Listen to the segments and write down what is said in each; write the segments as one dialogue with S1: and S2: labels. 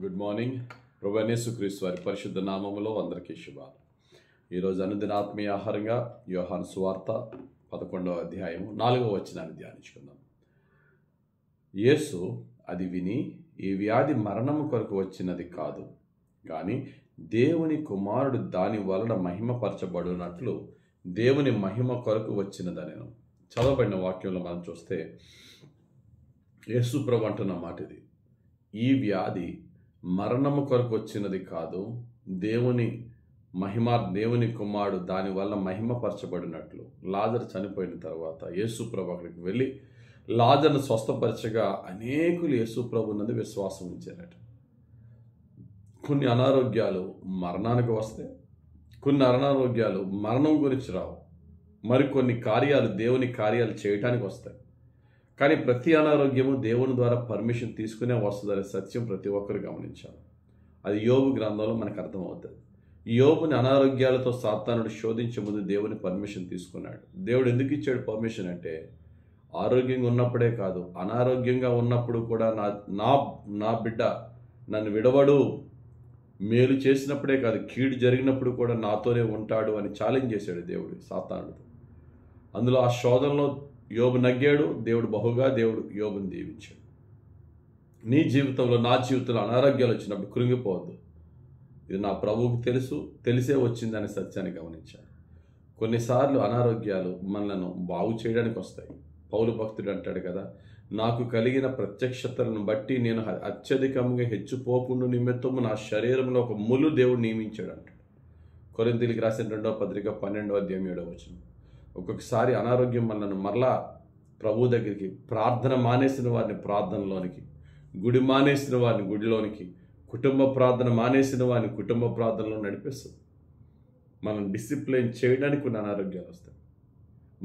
S1: Good morning. ప్రభువైన యేసుక్రీస్తు వారి పరిశుద్ధ నామములో అందరికీ శుభాలు. ఈరోజు అనుదిన ఆత్మీయ ఆహారంగా యోహాను సువార్త 11వ అధ్యాయం 4వ వచనాన్ని ధ్యానించుకుందాం. యేసు అది విని, ఈ వ్యాధి మరణము కొరకు వచ్చినది కాదు, కానీ దేవుని కుమారుడు దాని వలన మహిమపరచబడినట్లు దేవుని మహిమ కొరకు వచ్చినదనెను. చదవబడిన వాక్యంలో మనం చూస్తే యేసు ప్రభు అంటున్న మాట ఇది. ఈ వ్యాధి మరణము కొరకు వచ్చినది కాదు, దేవుని కుమారుడు దానివల్ల మహిమపరచబడినట్లు. లాజరు చనిపోయిన తర్వాత యేసు ప్రభు అక్కడికి వెళ్ళి లాజరును స్వస్థపరచగా అనేకులు యేసు ప్రభు నందు విశ్వాసం ఉంచారట. కొన్ని అనారోగ్యాలు మరణానికి వస్తే, కొన్ని అనారోగ్యాలు మరణం గురించి రావు, మరికొన్ని కార్యాలు దేవుని కార్యాలు చేయటానికి వస్తాయి. కానీ ప్రతి అనారోగ్యము దేవుని ద్వారా పర్మిషన్ తీసుకునే వస్తుందనే సత్యం ప్రతి ఒక్కరు గమనించాలి. అది యోబు గ్రంథంలో మనకు అర్థమవుతుంది. యోబుని అనారోగ్యాలతో సాతానుడు శోధించే ముందు దేవుని పర్మిషన్ తీసుకున్నాడు. దేవుడు ఎందుకు ఇచ్చాడు పర్మిషన్ అంటే, ఆరోగ్యంగా ఉన్నప్పుడే కాదు, అనారోగ్యంగా ఉన్నప్పుడు కూడా నా బిడ్డ నన్ను విడవడు, మేలు చేసినప్పుడే కాదు, కీడు జరిగినప్పుడు కూడా నాతోనే ఉంటాడు అని ఛాలెంజ్ చేశాడు దేవుడు సాతానుడు. అందులో ఆ శోధనలో యోబు నగ్గాడు. దేవుడు యోబుని దీవించాడు. నీ జీవితంలో, నా జీవితంలో అనారోగ్యాలు వచ్చినప్పుడు కృంగిపోవద్దు. ఇది నా ప్రభువుకు తెలిసే వచ్చిందనే సత్యాన్ని గమనించాలి. కొన్నిసార్లు అనారోగ్యాలు మనలను బాగు చేయడానికి వస్తాయి. పౌలు భక్తుడు అంటాడు కదా, నాకు కలిగిన ప్రత్యక్షతలను బట్టి నేను అత్యధికంగా హెచ్చుపోకుండా నిమిత్తము నా శరీరంలో ఒక ముళ్ళు దేవుడు నియమించాడు అంటాడు. కొరింథీయులకు రాసిన 2వ పత్రిక 12వ అధ్యాయం 7వ వచనం. ఒక్కొక్కసారి అనారోగ్యం మనల్ని మరలా ప్రభు దగ్గరికి, ప్రార్థన మానేసిన వారిని ప్రార్థనలోనికి, గుడి మానేసిన వారిని గుడిలోనికి, కుటుంబ ప్రార్థన మానేసిన వారిని కుటుంబ ప్రార్థనలో నడిపిస్తుంది. మనం డిసిప్లిన్ చేయడానికి కొన్ని అనారోగ్యాలు వస్తాయి.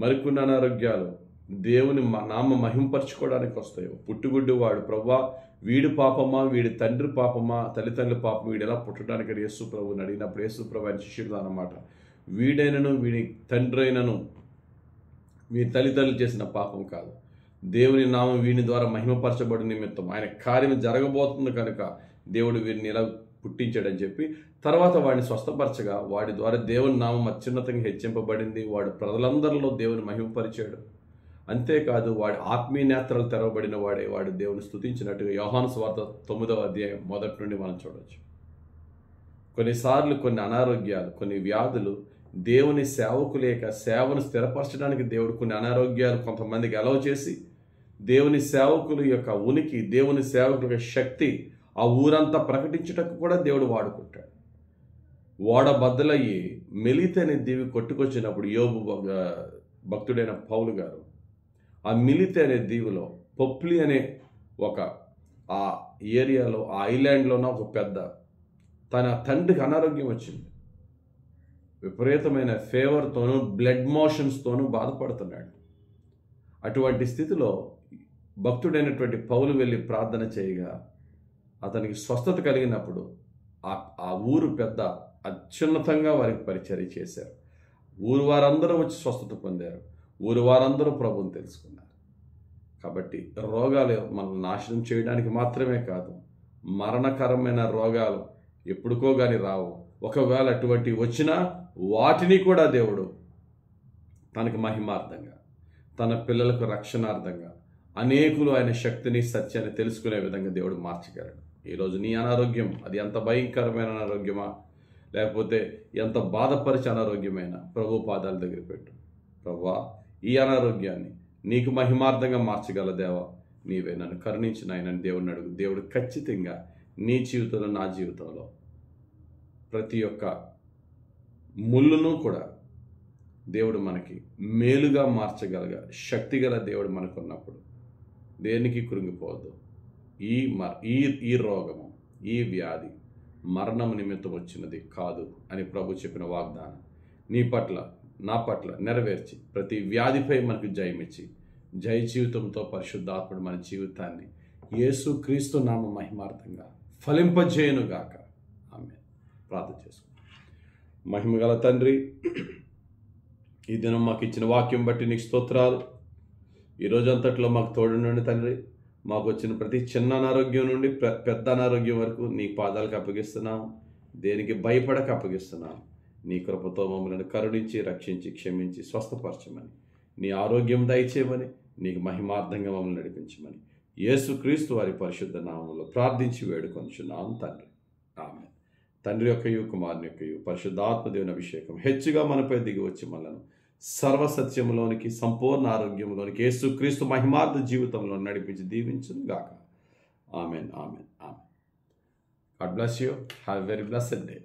S1: మరికొన్ని అనారోగ్యాలు దేవుని నామ మహింపరచుకోవడానికి వస్తాయి. పుట్టుగుడ్డి వాడు, ప్రభువా వీడి పాపమా, వీడి తండ్రి పాపమా, తల్లిదండ్రుల పాపం, వీడు ఎలా పుట్టడానికి యేసు ప్రభుని అడిగినప్పుడు యేసు ప్రభు ఆయన శిష్యుడు అన్నమాట, వీడైనను వీడి తండ్రి అయినను వీడి తల్లిదండ్రులు చేసిన పాపం కాదు, దేవుని నామం వీని ద్వారా మహిమపరచబడి నిమిత్తం ఆయన కార్యం జరగబోతుంది కనుక దేవుడు వీరిని ఇలా పుట్టించాడని చెప్పి తర్వాత వాడిని స్వస్థపరచగా వాడి ద్వారా దేవుని నామం అత్యున్నతంగా హెచ్చింపబడింది. వాడు ప్రజలందరిలో దేవుని మహిమపరిచాడు. అంతేకాదు వాడి ఆత్మీయ నేత్రాలు తెరవబడిన వాడు దేవుని స్తుతించినట్టుగా యోహాను సువార్త 9వ అధ్యాయం 1 నుండి మనం చూడవచ్చు. కొన్నిసార్లు కొన్ని అనారోగ్యాలు, కొన్ని వ్యాధులు దేవుని సేవకు లేక సేవను స్థిరపరచడానికి దేవుడు కొన్ని అనారోగ్యాలు కొంతమందికి అలవ చేసి దేవుని సేవకుల యొక్క ఉనికి, దేవుని సేవకుల యొక్క శక్తి ఆ ఊరంతా ప్రకటించుటకు కూడా దేవుడు వాడుకుంటాడు. ఓడ బద్దలయ్యి మెలితే అనే దీవి కొట్టుకొచ్చినప్పుడు యోబు భక్తుడైన పౌలు గారు ఆ మిలితే అనే దీవిలో పొప్లి అనే ఆ ఏరియాలో, ఆ ఐలాండ్లోన ఒక పెద్ద తన తండ్రికి అనారోగ్యం వచ్చింది. విపరీతమైన ఫీవర్తోనూ బ్లడ్ మోషన్స్తోనూ బాధపడుతున్నాడు. అటువంటి స్థితిలో భక్తుడైనటువంటి పౌలు వెళ్ళి ప్రార్థన చేయగా అతనికి స్వస్థత కలిగినప్పుడు ఆ ఊరు పెద్ద అత్యున్నతంగా వారికి పరిచర్య చేశారు. ఊరు వారందరూ వచ్చి స్వస్థత పొందారు. ఊరు వారందరూ ప్రభువుని తెలుసుకున్నారు. కాబట్టి రోగాలు మనల్ని నాశనం చేయడానికి మాత్రమే కాదు, మరణకరమైన రోగాలు ఎప్పుడుకో కానీ రావు. ఒకవేళ అటువంటి వచ్చినా వాటిని కూడా దేవుడు తనకు మహిమార్థంగా, తన పిల్లలకు రక్షణార్థంగా, అనేకులు ఆయన శక్తిని, సత్యాన్ని తెలుసుకునే విధంగా దేవుడు మార్చగలడు. ఈరోజు నీ అనారోగ్యం అది ఎంత భయంకరమైన అనారోగ్యమా, లేకపోతే ఎంత బాధపరిచే అనారోగ్యమైనా ప్రభు పాదాల దగ్గర పెట్టు. ప్రభువా, ఈ అనారోగ్యాన్ని నీకు మహిమార్థంగా మార్చగల దేవా, నీవే నన్ను కరుణించిన ఆయన దేవుడిని అడుగు. దేవుడు ఖచ్చితంగా నీ జీవితంలో, నా జీవితంలో ప్రతి ఒక్క ముళ్ళును కూడా దేవుడు మనకి మేలుగా మార్చగలగ శక్తిగల దేవుడు మనకున్నప్పుడు దేనికి కృంగిపోవద్దు. ఈ రోగము, ఈ వ్యాధి మరణం నిమిత్తం వచ్చినది కాదు అని ప్రభు చెప్పిన వాగ్దానం నీ పట్ల, నా పట్ల నెరవేర్చి ప్రతి వ్యాధిపై మనకు జయమిచ్చి జయ జీవితంతో పరిశుద్ధాత్ముడు మన జీవితాన్ని యేసు క్రీస్తు నామ మహిమార్థంగా ఫలింపజేయునుగాక. ఆమేన్. ప్రార్థన చేసుకుందాం. మహిమగల తండ్రి, ఈ దినం మాకు ఇచ్చిన వాక్యం బట్టి నీకు స్తోత్రాలు. ఈ రోజంతట్లో మాకు తోడుండండి తండ్రి. మాకు వచ్చిన ప్రతి చిన్న అనారోగ్యం నుండి పెద్ద అనారోగ్యం వరకు నీ పాదాలకు అప్పగిస్తున్నాం. దేనికి భయపడక అప్పగిస్తున్నాం. నీ కృపతో మమ్మల్ని కరుణించి, రక్షించి, క్షమించి, స్వస్థపరచమని, నీ ఆరోగ్యం దయచేయమని, నీకు మహిమార్థంగా మమ్మల్ని నడిపించమని యేసుక్రీస్తు వారి పరిశుద్ధ నామములో ప్రార్థించి వేడుకొనుచున్నాం తండ్రి. ఆమేన్. తండ్రి యొక్కయు, కుమారుని యొక్కయు, పరిశుద్ధాత్మ దేవుని అభిషేకం హెచ్చుగా మనపై దిగి వచ్చి మనలను సర్వసత్యములోనికి, సంపూర్ణ ఆరోగ్యంలోనికి, యేసుక్రీస్తు మహిమార్థ జీవితంలో నడిపించి దీవించును గాక. ఆమేన్, ఆమేన్, ఆమేన్. God bless you. Have a very blessed day.